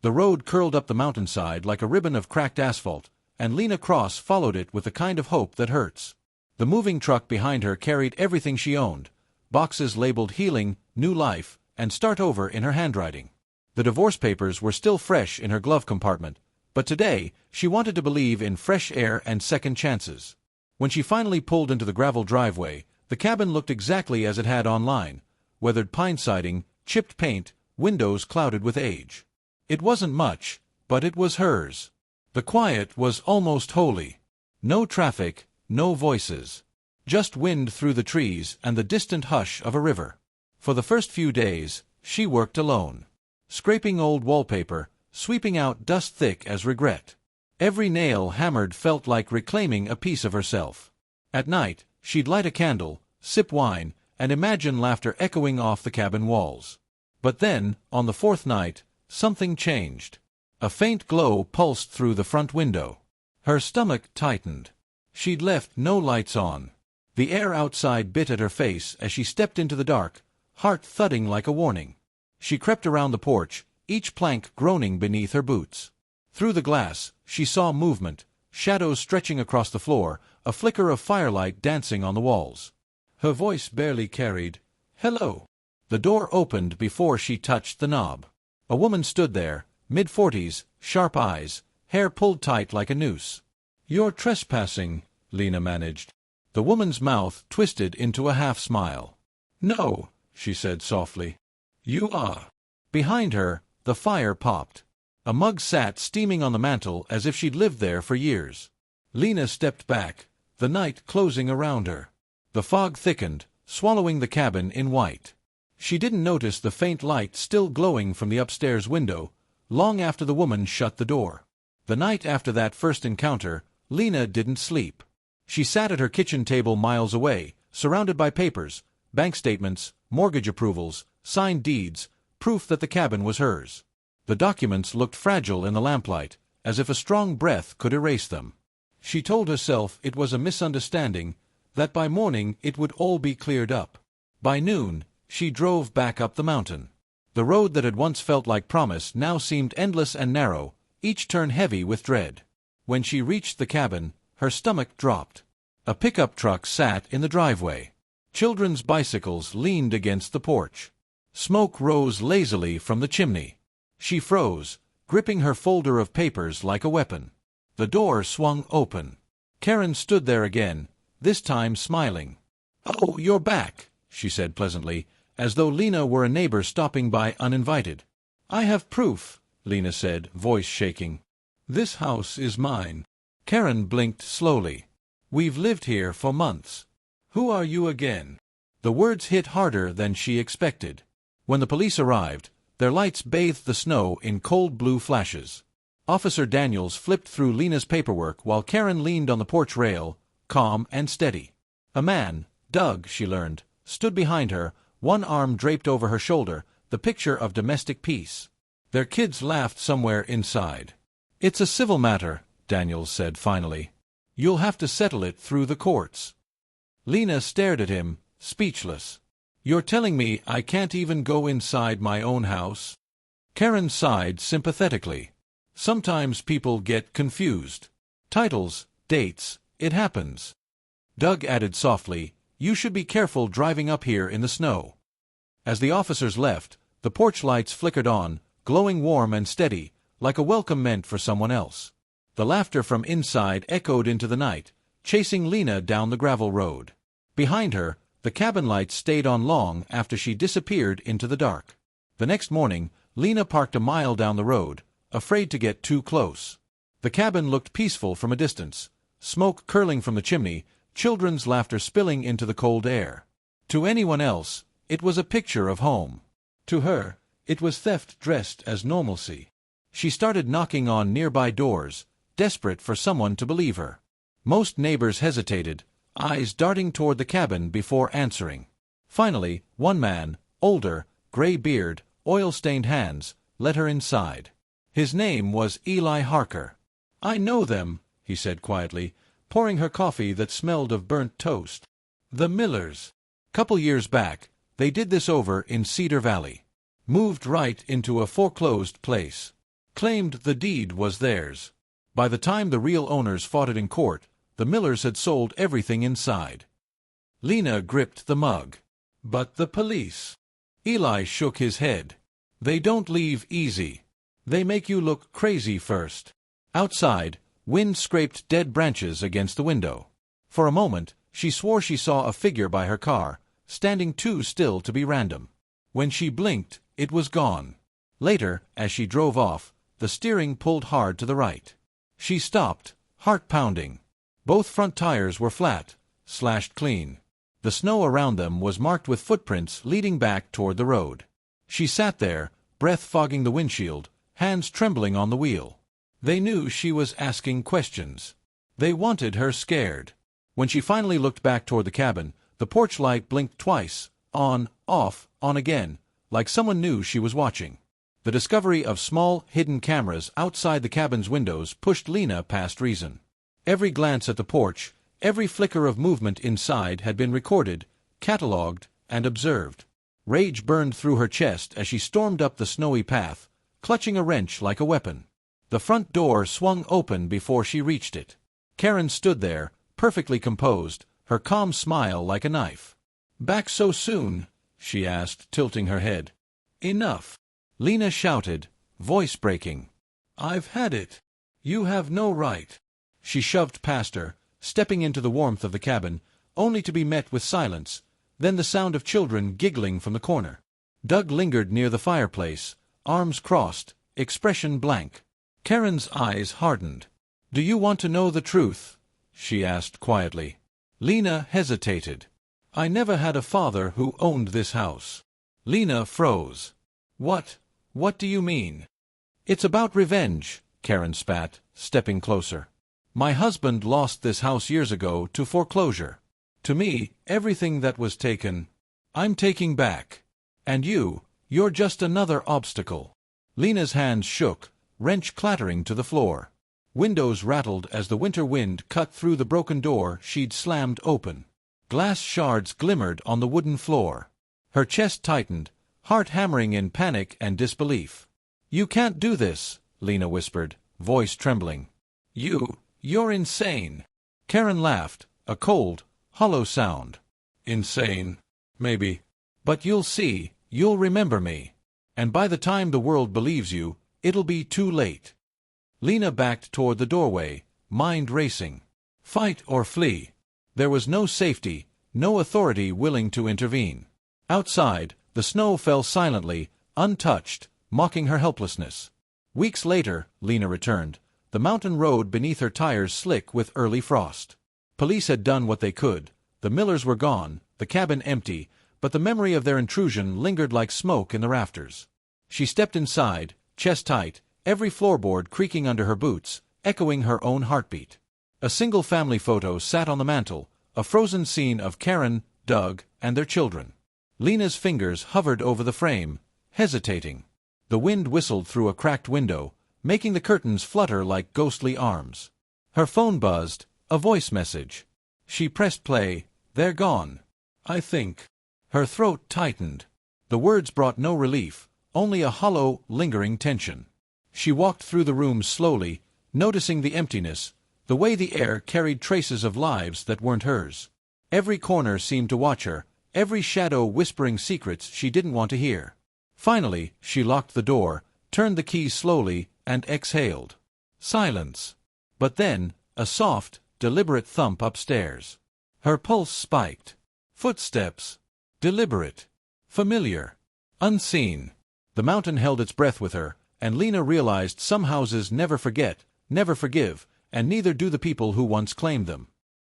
The road curled up the mountainside like a ribbon of cracked asphalt, and Lena Cross followed it with the kind of hope that hurts. The moving truck behind her carried everything she owned, boxes labeled healing, new life, and start over in her handwriting. The divorce papers were still fresh in her glove compartment, but today she wanted to believe in fresh air and second chances. When she finally pulled into the gravel driveway, the cabin looked exactly as it had online: weathered pine siding, chipped paint, windows clouded with age. It wasn't much, but it was hers. The quiet was almost holy. No traffic, no voices. Just wind through the trees and the distant hush of a river. For the first few days, she worked alone, scraping old wallpaper, sweeping out dust thick as regret. Every nail hammered felt like reclaiming a piece of herself. At night, she'd light a candle, sip wine, and imagine laughter echoing off the cabin walls. But then, on the fourth night, something changed. A faint glow pulsed through the front window. Her stomach tightened. She'd left no lights on. The air outside bit at her face as she stepped into the dark, heart thudding like a warning. She crept around the porch, each plank groaning beneath her boots. Through the glass, she saw movement, shadows stretching across the floor, a flicker of firelight dancing on the walls. Her voice barely carried, "Hello." The door opened before she touched the knob. A woman stood there, mid-40s, sharp eyes, hair pulled tight like a noose. "You're trespassing," Lena managed. The woman's mouth twisted into a half-smile. "No," she said softly. "You are." Behind her, the fire popped. A mug sat steaming on the mantel as if she'd lived there for years. Lena stepped back, the night closing around her. The fog thickened, swallowing the cabin in white. She didn't notice the faint light still glowing from the upstairs window, long after the woman shut the door. The night after that first encounter, Lena didn't sleep. She sat at her kitchen table miles away, surrounded by papers, bank statements, mortgage approvals, signed deeds, proof that the cabin was hers. The documents looked fragile in the lamplight, as if a strong breath could erase them. She told herself it was a misunderstanding, that by morning it would all be cleared up. By noon, she drove back up the mountain. The road that had once felt like promise now seemed endless and narrow, each turn heavy with dread. When she reached the cabin, her stomach dropped. A pickup truck sat in the driveway. Children's bicycles leaned against the porch. Smoke rose lazily from the chimney. She froze, gripping her folder of papers like a weapon. The door swung open. Karen stood there again, this time smiling. "Oh, you're back," she said pleasantly, as though Lena were a neighbor stopping by uninvited. "I have proof," Lena said, voice shaking. "This house is mine." Karen blinked slowly. "We've lived here for months." "Who are you again?" The words hit harder than she expected. When the police arrived, their lights bathed the snow in cold blue flashes. Officer Daniels flipped through Lena's paperwork while Karen leaned on the porch rail, calm and steady. A man, Doug, she learned, stood behind her, one arm draped over her shoulder, the picture of domestic peace. Their kids laughed somewhere inside. "It's a civil matter," Daniels said finally. "You'll have to settle it through the courts." Lena stared at him, speechless. "You're telling me I can't even go inside my own house?" Karen sighed sympathetically. "Sometimes people get confused. Titles, dates, it happens." Doug added softly, "You should be careful driving up here in the snow." As the officers left, the porch lights flickered on, glowing warm and steady, like a welcome meant for someone else. The laughter from inside echoed into the night, chasing Lena down the gravel road. Behind her, the cabin lights stayed on long after she disappeared into the dark. The next morning, Lena parked a mile down the road, afraid to get too close. The cabin looked peaceful from a distance, smoke curling from the chimney, children's laughter spilling into the cold air. To anyone else, it was a picture of home. To her, it was theft dressed as normalcy. She started knocking on nearby doors, desperate for someone to believe her. Most neighbors hesitated, eyes darting toward the cabin before answering. Finally, one man, older, gray beard, oil-stained hands, let her inside. His name was Eli Harker. "I know them," he said quietly, pouring her coffee that smelled of burnt toast. "The Millers. Couple years back, they did this over in Cedar Valley. Moved right into a foreclosed place. claimed the deed was theirs. By the time the real owners fought it in court, the Millers had sold everything inside. Lena gripped the mug. But the police? Eli shook his head. They don't leave easy. They make you look crazy first. Outside, wind scraped dead branches against the window. For a moment, she swore she saw a figure by her car, standing too still to be random. When she blinked, it was gone. Later, as she drove off, the steering pulled hard to the right. She stopped, heart pounding. Both front tires were flat, slashed clean. The snow around them was marked with footprints leading back toward the road. She sat there, breath fogging the windshield, hands trembling on the wheel. They knew she was asking questions. They wanted her scared. When she finally looked back toward the cabin, the porch light blinked twice, on, off, on again, like someone knew she was watching. The discovery of small, hidden cameras outside the cabin's windows pushed Lena past reason. Every glance at the porch, every flicker of movement inside had been recorded, catalogued, and observed. Rage burned through her chest as she stormed up the snowy path, clutching a wrench like a weapon. The front door swung open before she reached it. Karen stood there, perfectly composed, her calm smile like a knife. "Back so soon?" she asked, tilting her head. "Enough!" Lena shouted, voice breaking. "I've had it. You have no right." She shoved past her, stepping into the warmth of the cabin, only to be met with silence, then the sound of children giggling from the corner. Doug lingered near the fireplace, arms crossed, expression blank. Karen's eyes hardened. "Do you want to know the truth?" she asked quietly. Lena hesitated. "I never had a father who owned this house." Lena froze. What do you mean?" "It's about revenge," Karen spat, stepping closer. "My husband lost this house years ago to foreclosure. To me, everything that was taken, I'm taking back. And you're just another obstacle." Lena's hands shook, wrench clattering to the floor. Windows rattled as the winter wind cut through the broken door she'd slammed open. Glass shards glimmered on the wooden floor. Her chest tightened, heart hammering in panic and disbelief. "You can't do this," Lena whispered, voice trembling. You're insane." Karen laughed, a cold, hollow sound. "Insane? Maybe. But you'll see, you'll remember me. And by the time the world believes you, it'll be too late." Lena backed toward the doorway, mind racing. Fight or flee. There was no safety, no authority willing to intervene. Outside, the snow fell silently, untouched, mocking her helplessness. Weeks later, Lena returned, the mountain road beneath her tires slick with early frost. Police had done what they could. The Millers were gone, the cabin empty, but the memory of their intrusion lingered like smoke in the rafters. She stepped inside, chest tight, every floorboard creaking under her boots, echoing her own heartbeat. A single family photo sat on the mantel, a frozen scene of Karen, Doug, and their children. Lena's fingers hovered over the frame, hesitating. The wind whistled through a cracked window, making the curtains flutter like ghostly arms. Her phone buzzed, a voice message. She pressed play. "They're gone. I think." Her throat tightened. The words brought no relief, only a hollow, lingering tension. She walked through the room slowly, noticing the emptiness, the way the air carried traces of lives that weren't hers. Every corner seemed to watch her, every shadow whispering secrets she didn't want to hear. Finally, she locked the door, turned the key slowly, and exhaled. Silence. But then, a soft, deliberate thump upstairs. Her pulse spiked. Footsteps. Deliberate. Familiar. Unseen. The mountain held its breath with her, and Lena realized some houses never forget, never forgive, and neither do the people who once claimed them.